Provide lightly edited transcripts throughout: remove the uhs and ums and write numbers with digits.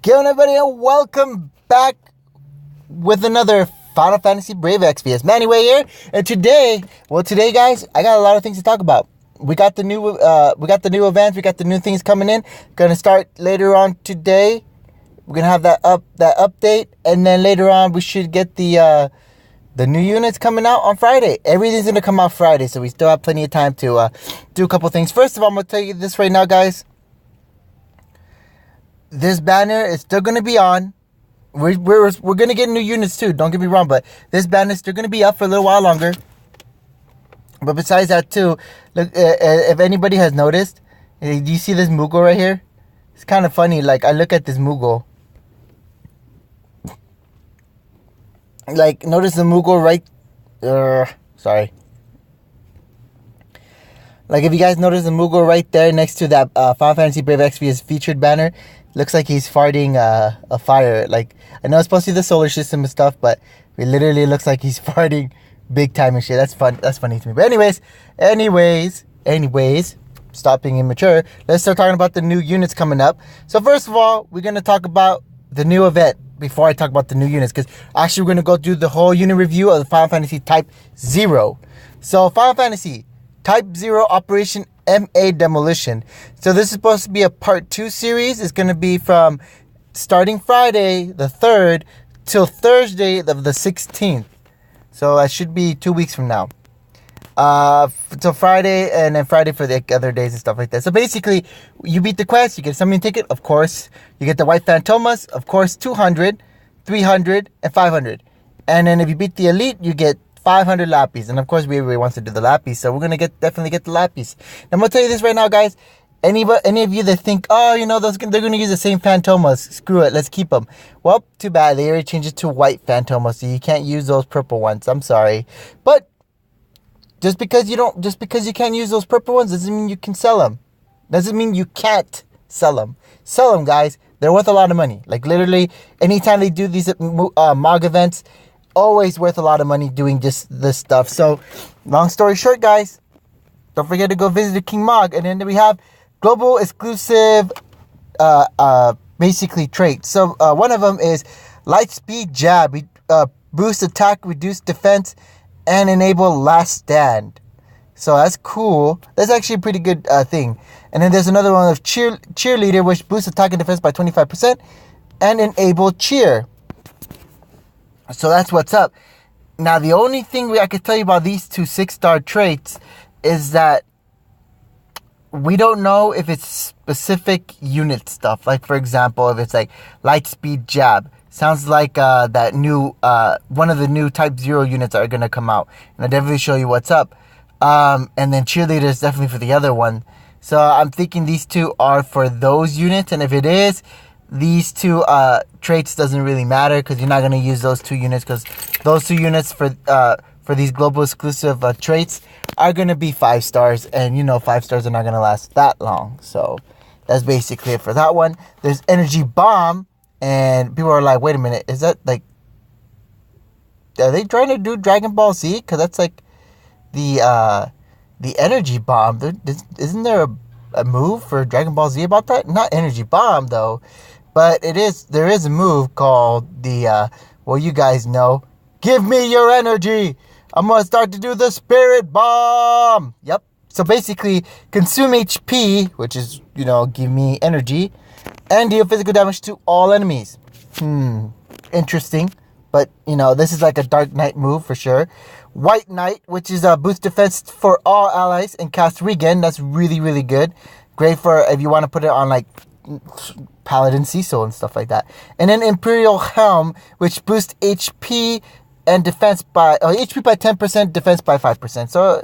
Get on, everybody, and welcome back with another Final Fantasy Brave Exvius. Manny Way here, and today, guys, I got a lot of things to talk about. We got the new events, we got the new things coming in. Gonna start later on today. We're gonna have that update, and then later on we should get the new units coming out on Friday. Everything's gonna come out Friday, so we still have plenty of time to do a couple things. First of all, I'm gonna tell you this right now, guys. This banner is still going to be on. We're going to get new units too. Don't get me wrong, but this banner is still going to be up for a little while longer. But besides that too, look, if anybody has noticed, do you see this Moogle right here? It's kind of funny. Like, I look at this Moogle. Like, notice the Moogle right... sorry. Like, if you guys notice the Moogle right there next to that Final Fantasy Brave Exvius featured banner, looks like he's farting a fire. Like, I know it's supposed to be the solar system and stuff, but it literally looks like he's farting big time and shit. That's fun. That's funny to me. But anyways, stop being immature. Let's start talking about the new units coming up. So first of all, we're going to talk about the new event before I talk about the new units, because actually we're going to go do the whole unit review of the Final Fantasy Type-0. So Final Fantasy Type-0 Operation MA Demolition. So this is supposed to be a part 2 series. It's going to be from starting Friday the 3rd till Thursday of the 16th. So that should be 2 weeks from now. Till Friday, and then Friday for the other days and stuff like that. So basically, you beat the quest, you get a summoning ticket, of course. You get the White Phantomas, of course, 200, 300, and 500. And then if you beat the Elite, you get 500 lapis, and of course everybody wants to do the lapis, so we're gonna definitely get the lapis. Now, I'm gonna tell you this right now, guys. Any of you that think, oh, you know, they're gonna use the same Phantomas, screw it, let's keep them. Well, too bad, they already changed it to White Phantomas, so you can't use those purple ones. I'm sorry, but just because you can't use those purple ones doesn't mean you can sell them. Doesn't mean you can't sell them. Sell them, guys. They're worth a lot of money. Like, literally, anytime they do these MOG events, always worth a lot of money doing just this stuff. So, long story short, guys, don't forget to go visit the King Mog. And then we have global exclusive, basically traits. So, one of them is light speed jab. We boost attack, reduce defense, and enable last stand. So that's cool. That's actually a pretty good thing. And then there's another one of cheerleader, which boosts attack and defense by 25%, and enable cheer. So that's what's up. Now, the only thing I could tell you about these two 6-star traits is that we don't know if it's specific unit stuff. Like, for example, if it's like light speed jab. Sounds like that new one of the new Type-0 units are going to come out. And I'll definitely show you what's up. And then cheerleader is definitely for the other one. So I'm thinking these two are for those units. And if it is, these two traits doesn't really matter, because you're not going to use those two units, because those two units for these global exclusive traits are going to be 5 stars, and you know 5 stars are not going to last that long. So that's basically it for that one. There's Energy Bomb, and people are like, wait a minute, is that like, are they trying to do Dragon Ball Z? Because that's like the Energy Bomb. Isn't there a move for Dragon Ball Z about that? Not Energy Bomb though. But there is a move called the, well, you guys know, give me your energy. I'm going to start to do the Spirit Bomb. Yep. So basically, consume HP, which is, you know, give me energy, and deal physical damage to all enemies. Interesting. But, you know, this is like a Dark Knight move for sure. White Knight, which is a boost defense for all allies and cast regen. That's really, really good. Great for if you want to put it on, like, Paladin Cecil and stuff like that. And then Imperial Helm, which boosts HP and defense by HP by 10%, defense by 5%. So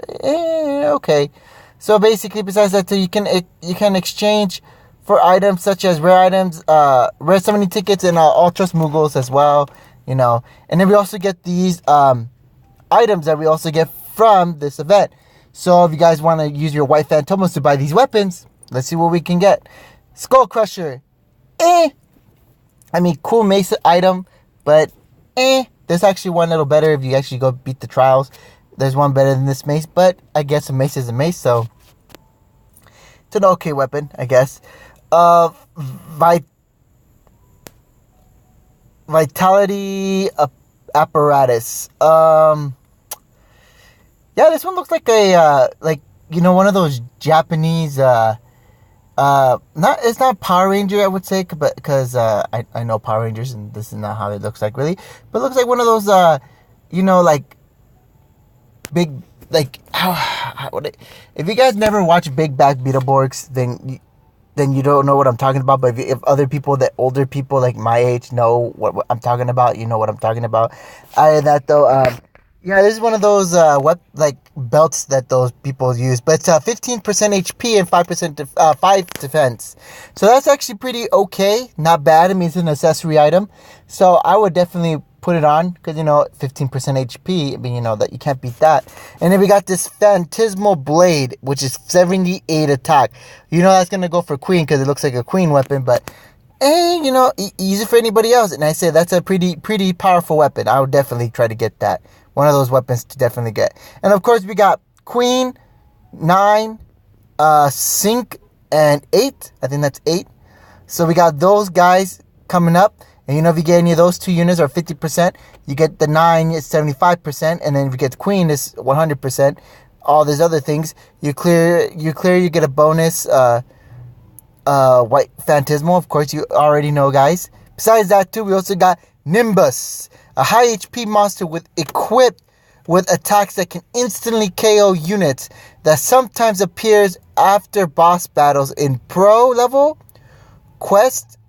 okay. So basically, besides that, you can exchange for items such as rare items, rare summoning tickets, and Ultras Moogles as well. You know, and then we also get these items that we also get from this event. So if you guys want to use your White Phantomas to buy these weapons, let's see what we can get. Skull Crusher, I mean, cool mace item, but there's actually one little better if you actually go beat the trials. There's one better than this mace, but I guess a mace is a mace, so it's an okay weapon, I guess. Vitality apparatus. Yeah, this one looks like a one of those Japanese it's not Power Ranger, I would say, but because I know Power Rangers and this is not how it looks like really, but it looks like one of those like big if you guys never watched Big Bad Beetleborgs, then you don't know what I'm talking about. But if older people like my age know what I'm talking about, you know what I'm talking about. Other than that though, yeah, this is one of those belts that those people use. But it's 15% HP and 5 defense. So that's actually pretty okay. Not bad. I mean, it's an accessory item. So I would definitely put it on because, 15% HP. I mean, that you can't beat that. And then we got this Phantasmal Blade, which is 78 attack. That's going to go for Queen because it looks like a Queen weapon. But, easy for anybody else. And I say that's a pretty powerful weapon. I would definitely try to get that. One of those weapons to definitely get. And of course, we got Queen, 9, Sync, and 8. I think that's 8. So we got those guys coming up. And if you get any of those 2 units or 50%, you get the 9 is 75%. And then if you get the Queen, it's 100%. All these other things. You get a bonus white Phantasmal. Of course, you already know, guys. Besides that, too, we also got Nimbus. A high HP monster equipped with attacks that can instantly KO units that sometimes appears after boss battles in Pro level, Quest,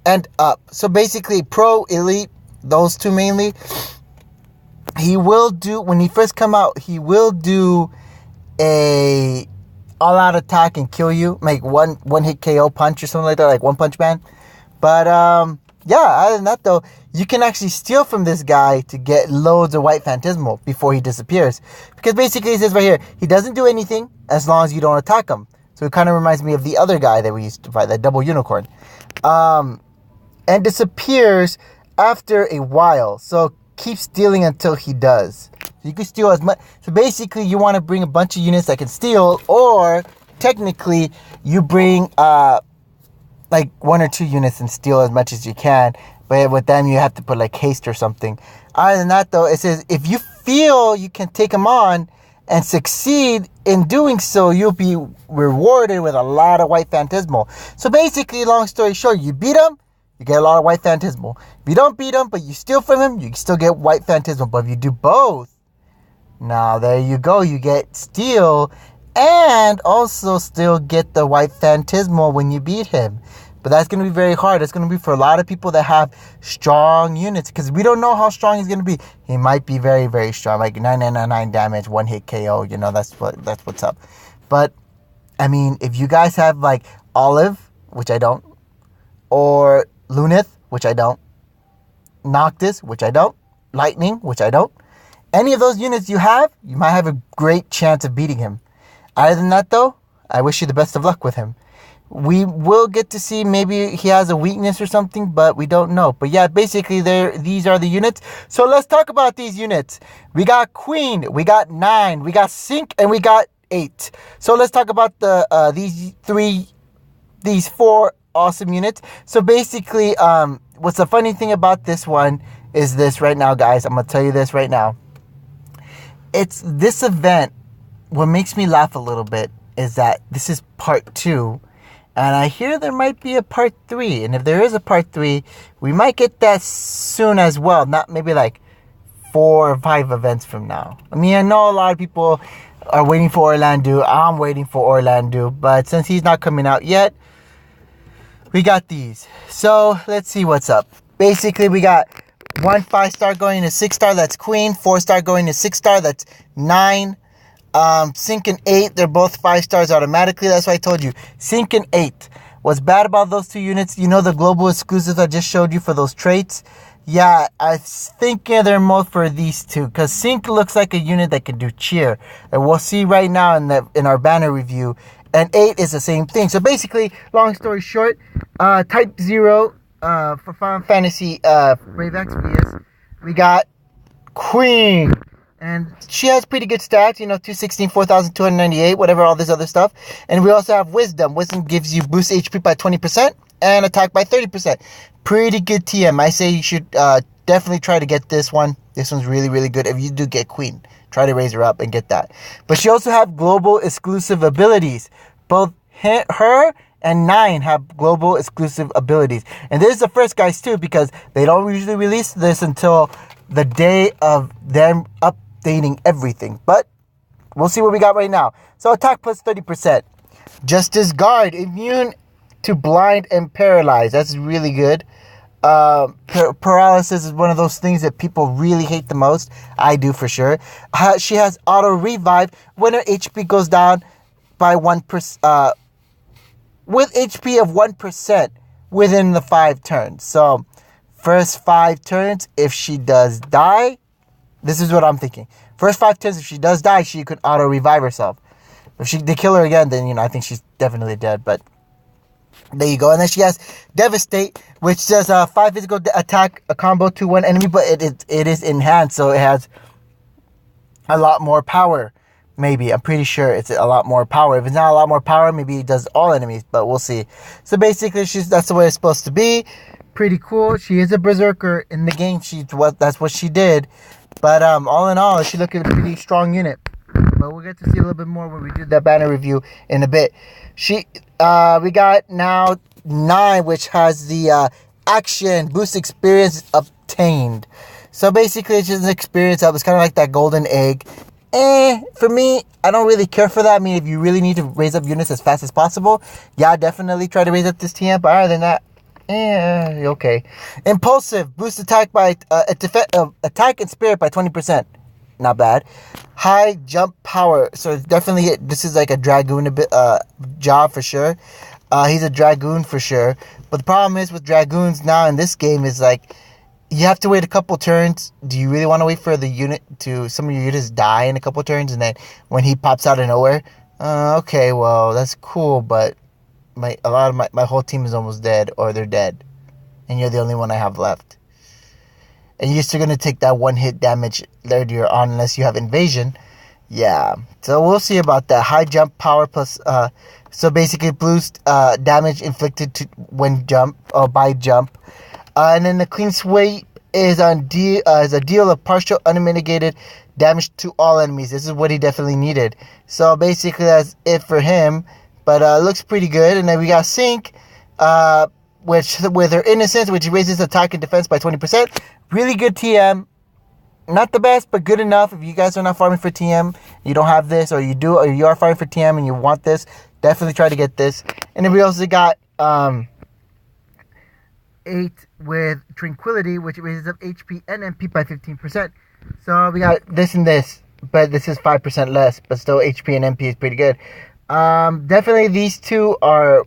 and up. So basically, Pro, Elite, those two mainly. He will do, when he first come out, he will do a all-out attack and kill you. Like one hit KO punch or something like that, like One Punch Man. But, yeah, other than that, though, you can actually steal from this guy to get loads of white Phantasmal before he disappears. Because basically, it says right here, he doesn't do anything as long as you don't attack him. So it kind of reminds me of the other guy that we used to fight, that double unicorn. And disappears after a while. So keep stealing until he does. So you can steal as much. So basically, you want to bring a bunch of units that can steal, or technically, you bring like 1 or 2 units and steal as much as you can. But with them, you have to put like haste or something. Other than that, though, it says if you feel you can take them on and succeed in doing so, you'll be rewarded with a lot of white Phantasmal. So basically, long story short, you beat them, you get a lot of white Phantasmal. If you don't beat them, but you steal from him, you still get white Phantasmal. But if you do both, now there you go. You get steal and also still get the white Phantasmal when you beat him. But that's going to be very hard. It's going to be for a lot of people that have strong units. Because we don't know how strong he's going to be. He might be very, very strong. Like 999 damage, 1 hit KO. That's what's up. But, I mean, if you guys have like Olive, which I don't. Or Lunith, which I don't. Noctis, which I don't. Lightning, which I don't. Any of those units you have, you might have a great chance of beating him. Other than that, though, I wish you the best of luck with him. We will get to see maybe he has a weakness or something, but we don't know. But yeah, basically these are the units. So let's talk about these units. We got Queen, we got 9, we got Sync, and we got 8. So let's talk about these 4 awesome units. So basically, what's the funny thing about this one is this right now, guys. I'm going to tell you this right now. It's this event. What makes me laugh a little bit is that this is part 2. And I hear there might be a part 3. And if there is a part 3, we might get that soon as well. Not maybe like 4 or 5 events from now. I mean, I know a lot of people are waiting for Orlando. I'm waiting for Orlando. But since he's not coming out yet, we got these. So let's see what's up. Basically, we got 1 5-star going to 6-star. That's Queen. 4-star going to 6-star. That's 9. Sync and 8, they're both 5 stars automatically. That's why I told you. Sync and 8. What's bad about those 2 units? The global exclusives I just showed you for those traits? Yeah, I think they're more for these 2. Because Sync looks like a unit that can do cheer. And we'll see right now in our banner review. And 8 is the same thing. So basically, long story short, Type-0 for Final Fantasy Brave Exvius. We got Queen. And she has pretty good stats, 216, 4,298, whatever, all this other stuff. And we also have Wisdom. Wisdom gives you boost HP by 20%. and attack by 30%. Pretty good TM. I say you should definitely try to get this one. This one's really, really good. If you do get Queen, try to raise her up and get that. But she also have global exclusive abilities. Both her and 9 have global exclusive abilities. And this is the first, guys, too, because they don't usually release this until the day of them updating everything. But we'll see what we got right now. So attack plus 30%. Justice Guard, immune to blind and paralyzed. That's really good. Paralysis is one of those things that people really hate the most. I do for sure. She has auto revive when her HP goes down by 1%. With HP of 1% within the 5 turns. So first 5 turns, if she does die, this is what I'm thinking. First 5 turns, if she does die, she could auto revive herself. If they kill her again, then I think she's definitely dead. But there you go. And then she has Devastate, which does 5 physical attack, a combo to one enemy, but it is enhanced, so it has a lot more power. Maybe. I'm pretty sure it's a lot more power. If it's not a lot more power, maybe it does all enemies, but we'll see. So basically, that's the way it's supposed to be. Pretty cool. She is a berserker in the game. That's what she did. But all in all, she looked at a pretty strong unit. But we'll get to see a little bit more when we do that banner review in a bit. We got now 9, which has the action boost experience obtained. So basically, it's just an experience up. It's kind of like that golden egg. For me, I don't really care for that. I mean, if you really need to raise up units as fast as possible, yeah, definitely try to raise up this TM. But other than that, okay. Impulsive, boost attack by attack and spirit by 20%. Not bad. High jump power. So definitely, this is like a dragoon job for sure. He's a dragoon for sure. But the problem is with dragoons now in this game is like, you have to wait a couple turns. Do you really want to wait for the unit some of your units die in a couple turns, and then when he pops out of nowhere? Okay, well, that's cool, but my whole team is almost dead, or they're dead. And you're the only one I have left. And you're still going to take that 1-hit damage later on unless you have invasion. Yeah. So we'll see about that. High jump power plus, so basically boost damage inflicted when jump, or by jump. And then the clean sweep is a deal of partial unmitigated damage to all enemies. This is what he definitely needed. So basically that's it for him. But looks pretty good. And then we got Sync, which with her Innocence, which raises attack and defense by 20%. Really good TM. Not the best, but good enough. If you guys are not farming for TM, you don't have this, or you are farming for TM and you want this, definitely try to get this. And then we also got 8 with Tranquility, which raises up HP and MP by 15%. So we got this and this, but this is 5% less, but still HP and MP is pretty good. Definitely these two are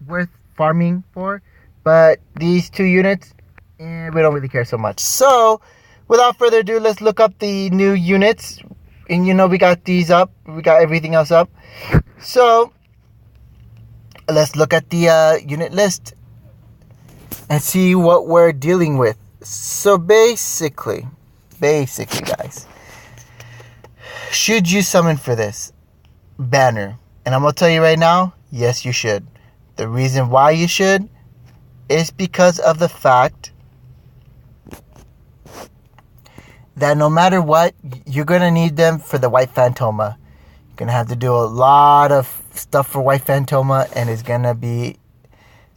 worth farming for, but these 2 units, we don't really care so much. So without further ado, let's look up the new units. And we got these up, we got everything else up. So let's look at the unit list and see what we're dealing with. So basically guys, should you summon for this banner? And I'm gonna tell you right now, yes, you should. The reason why you should is because of the fact that no matter what, you're gonna need them for the White Phantoma. You're gonna have to do a lot of stuff for White Phantoma, and it's gonna be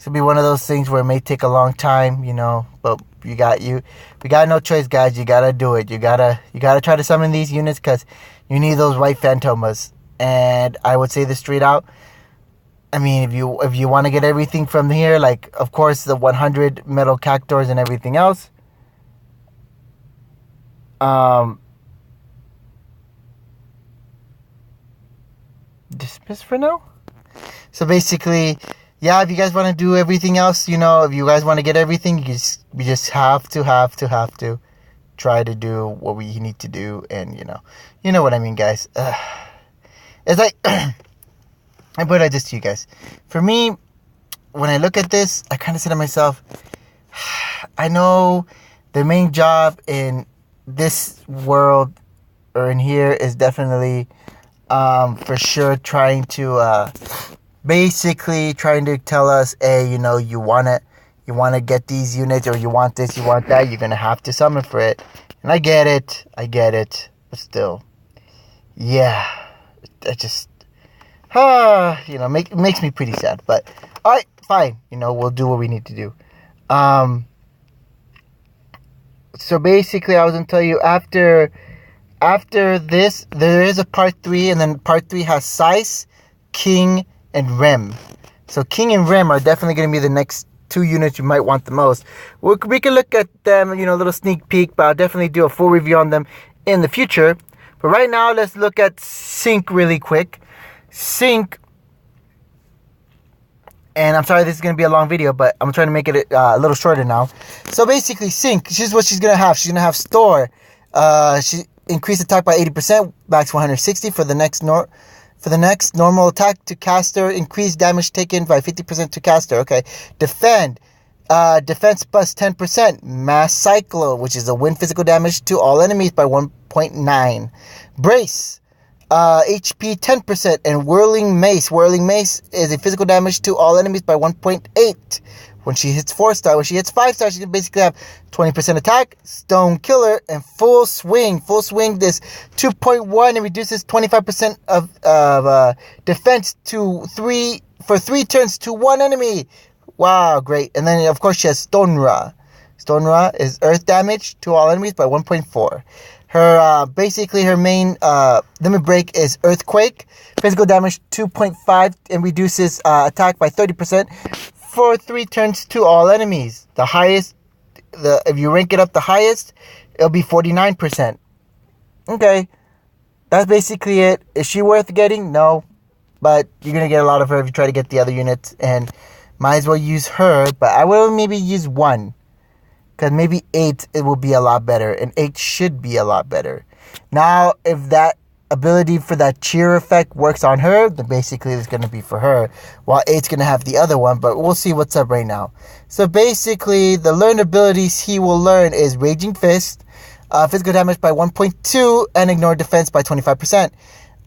one of those things where it may take a long time, but we got no choice, guys. You gotta do it. You gotta try to summon these units because you need those White Phantomas. And I would say this straight out. I mean, if you want to get everything from here, like of course the 100 metal cactors and everything else. Dismiss for now. So basically, yeah, if you guys want to do everything else, if you guys want to get everything, we just have to try to do what we need to do, and you know what I mean, guys. It's like, I put it this to you guys. For me, when I look at this, I kind of say to myself, I know the main job in this world or in here is definitely, for sure, trying to basically trying to tell us, hey, you know, you want to get these units, or you want this, you want that, you're going to have to summon for it. And I get it, but still, yeah, it just, you know, makes me pretty sad. But all right, fine, you know, we'll do what we need to do. So basically, I was gonna tell you, after this, there is a part 3, and then part 3 has Size, King, and Rem. So King and Rem are definitely gonna be the next 2 units you might want the most. We can look at them, you know, a little sneak peek, but I'll definitely do a full review on them in the future. But right now, let's look at Sync really quick. Sync, and I'm sorry this is going to be a long video, but I'm trying to make it a little shorter now. So basically, Sync, here's what she's going to have. She's going to have Store. She increased attack by 80%, max 160 for the next normal attack to caster. Increased damage taken by 50% to caster. Okay. Defend. Defense plus 10%. Mass Cyclo, which is a win physical damage to all enemies by 1.9. Brace. HP 10%, and Whirling Mace. Whirling Mace is a physical damage to all enemies by 1.8. When she hits 4-star, when she hits 5-star, she can basically have 20% attack. Stone Killer, and Full Swing. Full Swing is 2.1 and reduces 25% of defense to 3 turns to 1 enemy. Wow, great. And then of course she has Stone Ra. Stone Ra is earth damage to all enemies by 1.4. Her basically her main limit break is Earthquake, physical damage 2.5, and reduces attack by 30% for 3 turns to all enemies. The highest, if you rank it up the highest, it'll be 49%. Okay, that's basically it. Is she worth getting? No, but you're gonna get a lot of her if you try to get the other units, and might as well use her. But I will maybe use 1. Because maybe 8, it will be a lot better. And 8 should be a lot better. Now, if that ability for that cheer effect works on her, then basically it's going to be for her. While 8's going to have the other one. But we'll see what's up right now. So basically, the learned abilities he will learn is Raging Fist. Physical damage by 1.2. And Ignore defense by 25%.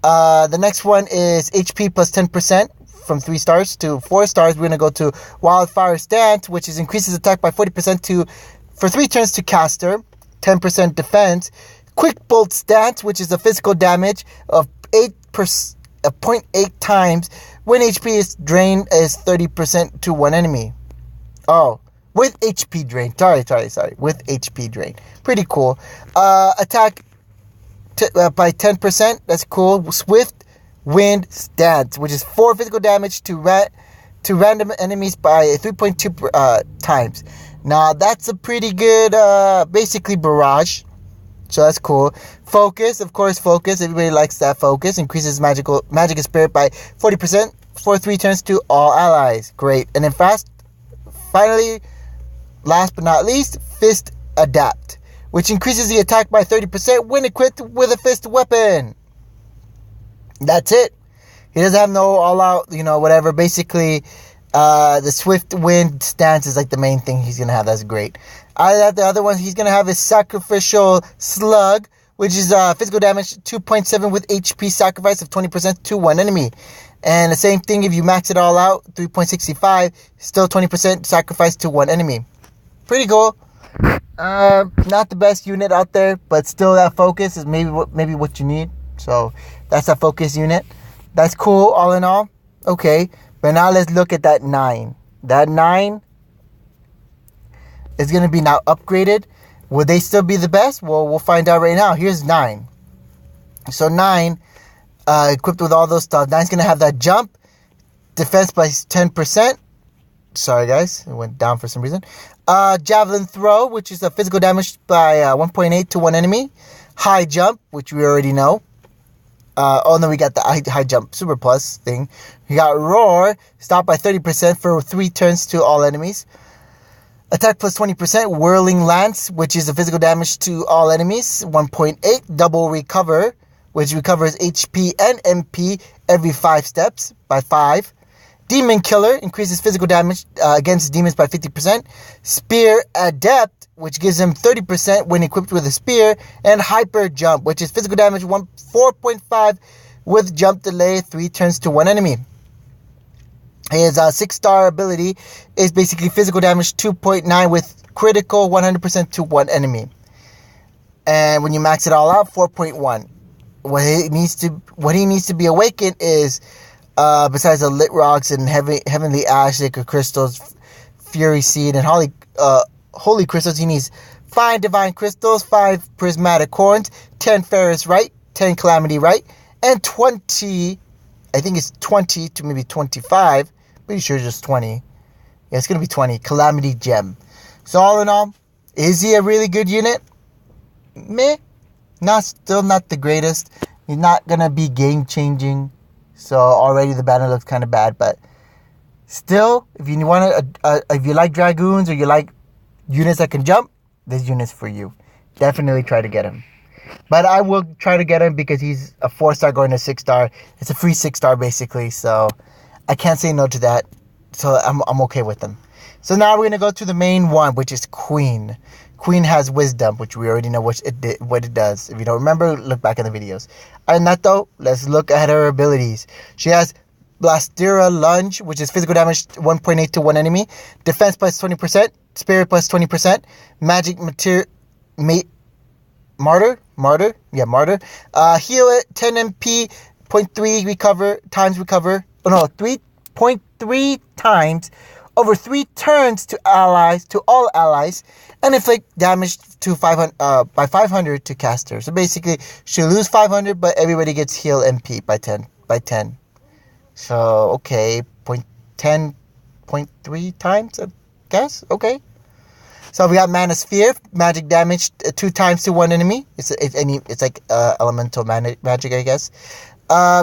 The next one is HP plus 10%. From 3 stars to 4 stars. We're going to go to Wildfire Stance, which is increases attack by 40% for 3 turns to caster, 10% defense. Quick Bolt Stance, which is a physical damage of 0.8 times when HP is drained, is 30% to 1 enemy. Oh, with HP drain. Sorry. With HP drain. Pretty cool. Attack by 10%. That's cool. Swift Wind Stance, which is 4 physical damage to random enemies by 3.2 times. Now that's a pretty good, basically barrage. So that's cool. Focus, of course, focus. Everybody likes that focus. Increases magic and spirit by 40% for 3 turns to all allies. Great. And then finally, last but not least, Fist Adapt, which increases the attack by 30% when equipped with a fist weapon. That's it. He doesn't have no all-out, whatever. Basically, the Swift Wind Stance is like the main thing he's going to have. That's great. The other one he's going to have is Sacrificial Slug, which is physical damage 2.7 with HP sacrifice of 20% to 1 enemy. And the same thing if you max it all out, 3.65, still 20% sacrifice to 1 enemy. Pretty cool. Not the best unit out there, but still that focus is maybe what you need. So that's a focus unit. That's cool all in all. Okay, but now let's look at that 9. That 9 is going to be now upgraded. Will they still be the best? Well, we'll find out right now. Here's 9. So 9, equipped with all those stuff. 9's going to have that jump. Defense by 10%. Sorry, guys. It went down for some reason. Javelin Throw, which is a physical damage by 1.8 to 1 enemy. High Jump, which we already know. We got the high jump super plus thing. We got Roar, stop by 30% for 3 turns to all enemies. Attack plus 20%. Whirling Lance, which is a physical damage to all enemies. 1.8. Double Recover, which recovers HP and MP every 5 steps by 5. Demon Killer, increases physical damage against demons by 50%. Spear Adept, which gives him 30% when equipped with a spear. And Hyper Jump, which is physical damage 4.5 with jump delay 3 turns to 1 enemy. His 6-star ability is basically physical damage 2.9 with critical 100% to one enemy. And when you max it all out, 4.1. What he needs to be awakened is, besides the lit rocks and heavenly ash, sacred crystals, fury seed, and holy crystals, he needs 5 divine crystals, 5 prismatic horns, 10 ferrous right, 10 calamity right, and 20. I think it's 20 to maybe 25. Pretty sure it's just 20. Yeah, it's gonna be 20. Calamity gem. So all in all, is he a really good unit? Meh. Still not the greatest. He's not gonna be game changing. So already the banner looks kind of bad, but still, if you want if you like dragoons or you like units that can jump, this unit's for you. Definitely try to get him. But I will try to get him because he's a 4-star going to 6-star. It's a free 6-star basically, so I can't say no to that. So I'm okay with him. So now we're gonna go to the main one, which is Queen. Queen has wisdom, which we already know what it does. If you don't remember, look back in the videos. And that though, let's look at her abilities. She has Blastera Lunge, which is physical damage 1.8 to one enemy, defense plus 20%, spirit plus 20%, magic material, martyr, heal it 10 MP, 0.3 recover, 3.3 times over 3 turns to all allies, and inflict damage to 500 by 500 to caster. So basically, she'll lose 500, but everybody gets heal MP by 10. So okay, 0.3 times, I guess. Okay. So we got Mana Sphere, magic damage 2 times to one enemy. It's like elemental magic, I guess.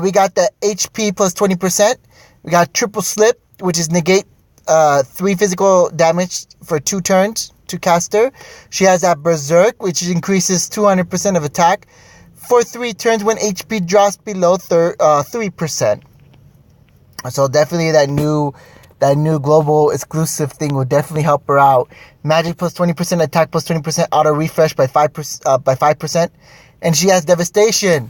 We got the HP plus 20%. We got Triple Slip, which is negate 3 physical damage for 2 turns to caster. She has that Berserk, which increases 200% of attack for 3 turns when HP drops below 3%. So definitely that new global exclusive thing will definitely help her out. Magic plus 20%, attack plus 20%, auto refresh by 5%, and she has devastation.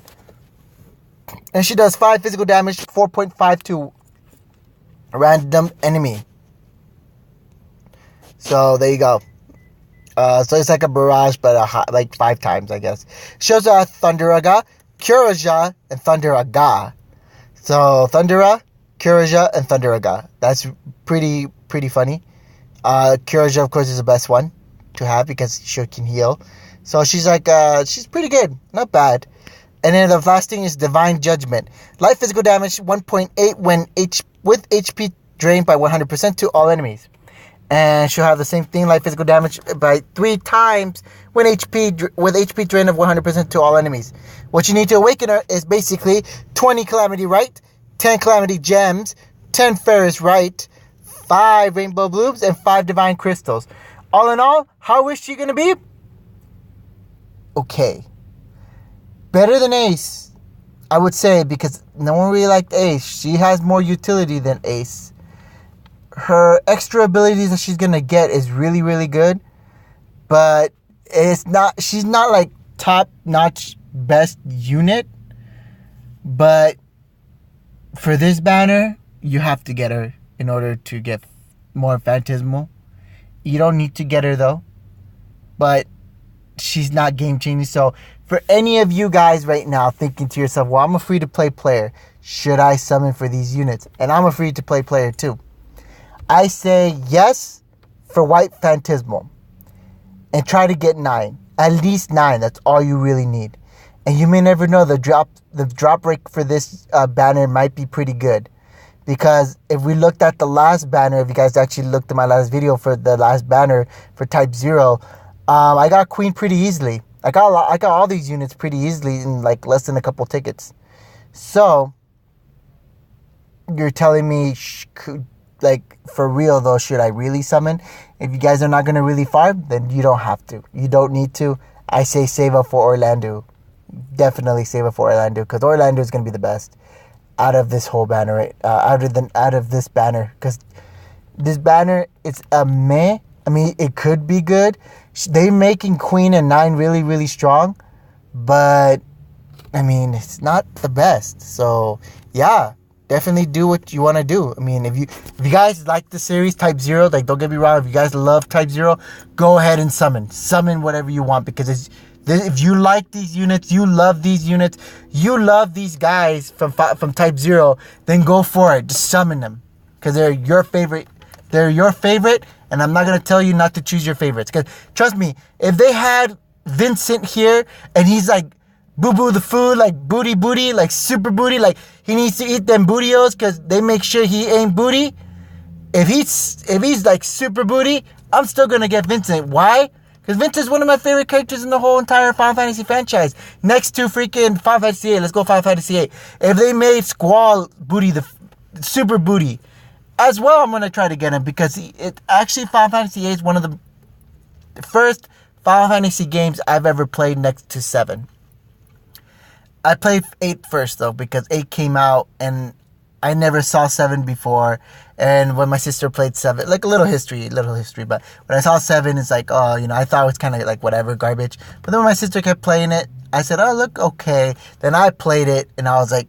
And she does 5 physical damage, 4.5 to a random enemy. So there you go. So it's like a barrage, but like 5 times, I guess. Shows Thunderaga, Kuraja, and Thunderaga. So Thundera, Kuraja, and Thunderaga. That's pretty funny. Kuraja, of course, is the best one to have because she can heal. So she's she's pretty good, not bad. And then the last thing is Divine Judgment. Light physical damage 1.8 with HP drained by 100% to all enemies. And she'll have the same thing, light physical damage by 3 times with HP drain of 100% to all enemies. What you need to awaken her is basically 20 Calamity Right, 10 Calamity Gems, 10 Ferrous Right, 5 Rainbow Blooms, and 5 Divine Crystals. All in all, how is she going to be? Okay. Better than Ace, I would say, because no one really liked Ace. She has more utility than Ace. Her extra abilities that she's going to get is really, really good. But she's not like top-notch best unit. But for this banner, you have to get her in order to get more Phantasmal. You don't need to get her though. But she's not game-changing. So for any of you guys right now thinking to yourself, well, I'm a free-to-play player. Should I summon for these units? And I'm a free-to-play player too. I say yes for White Phantasmal. And try to get 9. At least 9. That's all you really need. And you may never know, the drop rate for this banner might be pretty good. Because if we looked at the last banner, if you guys actually looked at my last video for the last banner for Type-0, I got Queen pretty easily. I got all these units pretty easily in like less than a couple tickets. So you're telling me, like, for real though, should I really summon? If you guys are not going to really farm, then you don't have to. You don't need to. I say save up for Orlando. Definitely save up for Orlando, because Orlando is going to be the best out of this whole banner, right? Out of this banner, because this banner, it's a meh. I mean, it could be good. They're making Queen and 9 really, really strong, but I mean, it's not the best. So yeah, definitely do what you want to do. I mean, if you guys like the series Type-0, like, don't get me wrong, if you guys love Type-0, go ahead and summon whatever you want, because if you like these units, you love these units, you love these guys from Type-0, then go for it. Just summon them, because they're your favorite. They're your favorite, and I'm not going to tell you not to choose your favorites. Because trust me, if they had Vincent here, and he's like, boo-boo the food, like booty, like super booty, like he needs to eat them bootios because they make sure he ain't booty. If he's like super booty, I'm still going to get Vincent. Why? Because Vincent's one of my favorite characters in the whole entire Final Fantasy franchise. Next to freaking Final Fantasy VIII. Let's go Final Fantasy VIII. If they made Squall booty, the super booty, as well, I'm going to try to get him, because Final Fantasy VIII is one of the first Final Fantasy games I've ever played next to 7. I played 8 first, though, because 8 came out, and I never saw 7 before. And when my sister played 7, like a little history, but when I saw 7, it's like, oh, I thought it was kind of like whatever, garbage. But then when my sister kept playing it, I said, oh, look, okay. Then I played it, and I was like,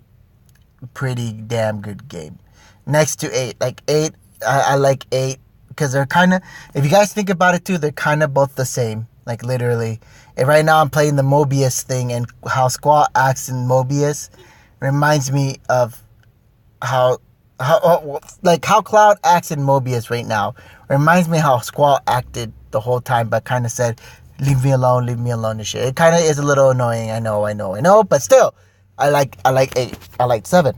pretty damn good game. Next to 8. Like 8, I like 8, because they're kind of, if you guys think about it too, they're kind of both the same. Like, literally. And right now I'm playing the Mobius thing, and how Squall acts in Mobius reminds me of how Cloud acts in Mobius right now. Reminds me how Squall acted the whole time, but kind of said, leave me alone and shit. It kind of is a little annoying, I know, but still, I like 8. I like 7.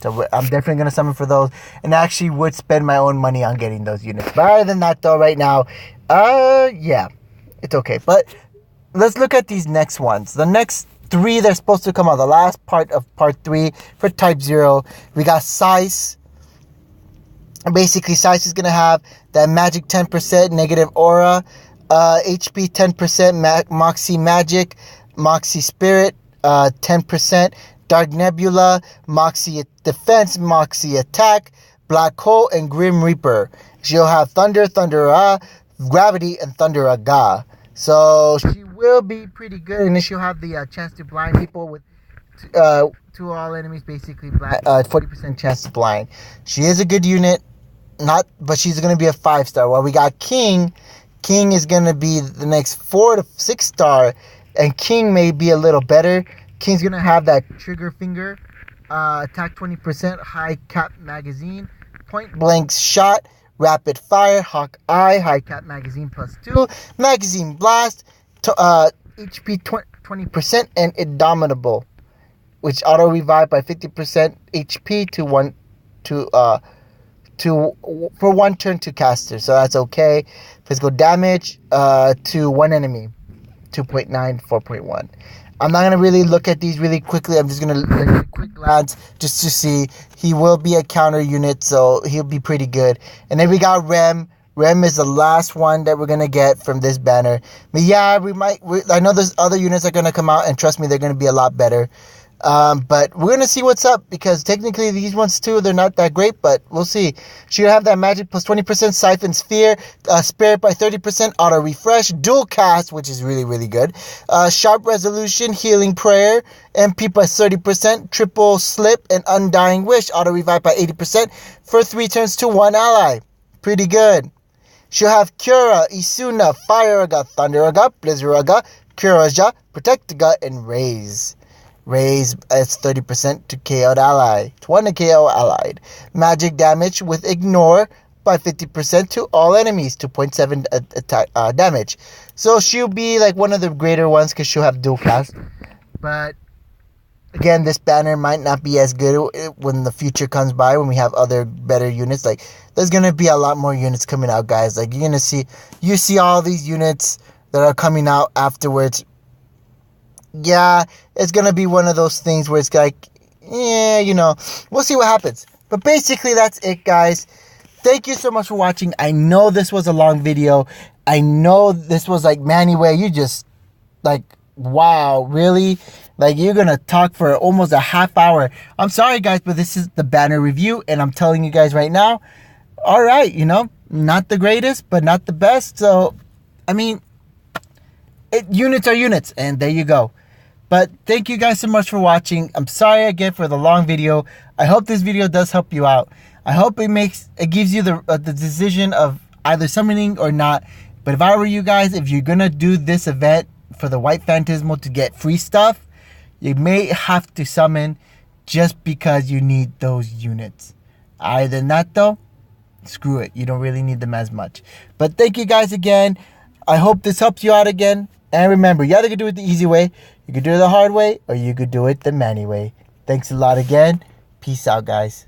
So I'm definitely going to summon for those, and I actually would spend my own money on getting those units. But other than that, though, right now, yeah, it's okay. But let's look at these next ones. The next 3 that are supposed to come out, the last part of part 3 for Type-0, we got Sice. Basically, Sice is going to have that magic 10% negative aura, HP 10%, Moxie Magic, Moxie Spirit, 10%, Dark Nebula, Moxie Defense, Moxie Attack, Black Hole, and Grim Reaper. She'll have Thunder, Thunder-A, Gravity, and Thunder-A-Ga. So she will be pretty good, and then she'll have the chance to blind people with to all enemies, basically 40% chance to blind. She is a good unit, but she's going to be a 5-star. While we got King. King is going to be the next 4 to 6-star, and King may be a little better. King's going to have that trigger finger, attack 20%, high cap magazine, point blank shot, rapid fire, hawk eye, high cap magazine +2, magazine blast, HP 20%, and indomitable, which auto revive by 50% HP for 1 turn to caster. So that's okay. Physical damage to 1 enemy, 2.9, 4.1. I'm not going to really look at these really quickly. I'm just going to look at a quick glance just to see. He will be a counter unit, so he'll be pretty good. And then we got Rem. Rem is the last one that we're going to get from this banner. But yeah, I know there's other units that are going to come out, and trust me, they're going to be a lot better. But we're going to see what's up, because technically these ones too, they're not that great, but we'll see. She'll have that magic plus 20%, siphon sphere, spirit by 30%, auto refresh, dual cast, which is really, really good, sharp resolution, healing prayer, MP by 30%, triple slip, and undying wish, auto revive by 80% for 3 turns to 1 ally. Pretty good. She'll have Cura, Isuna, Fire-Aga, Thunder-Aga, Blizzard-Aga, Cura-Aga, Protect-Aga, and Raise. Raise as 30% to KO'd ally. 20 KO allied. Magic damage with ignore by 50% to all enemies. 2.7 attack damage. So she'll be like one of the greater ones, because she'll have dual cast. But again, this banner might not be as good when the future comes by, when we have other better units. Like, there's gonna be a lot more units coming out, guys. Like, you're gonna see all these units that are coming out afterwards. Yeah, it's going to be one of those things where it's like, yeah, we'll see what happens. But basically, that's it, guys. Thank you so much for watching. I know this was a long video. I know this was like, Manny Way, you just, like, wow, really? Like, you're going to talk for almost a half hour. I'm sorry, guys, but this is the banner review, and I'm telling you guys right now, all right, not the greatest, but not the best. So, I mean, units are units, and there you go. But thank you guys so much for watching. I'm sorry again for the long video. I hope this video does help you out. I hope it gives you the decision of either summoning or not. But if I were you guys, if you're gonna do this event for the White Phantasmal to get free stuff, you may have to summon just because you need those units. Other than that though, screw it. You don't really need them as much. But thank you guys again. I hope this helps you out again. And remember, you either could do it the easy way, you could do it the hard way, or you could do it the Manny way. Thanks a lot again. Peace out, guys.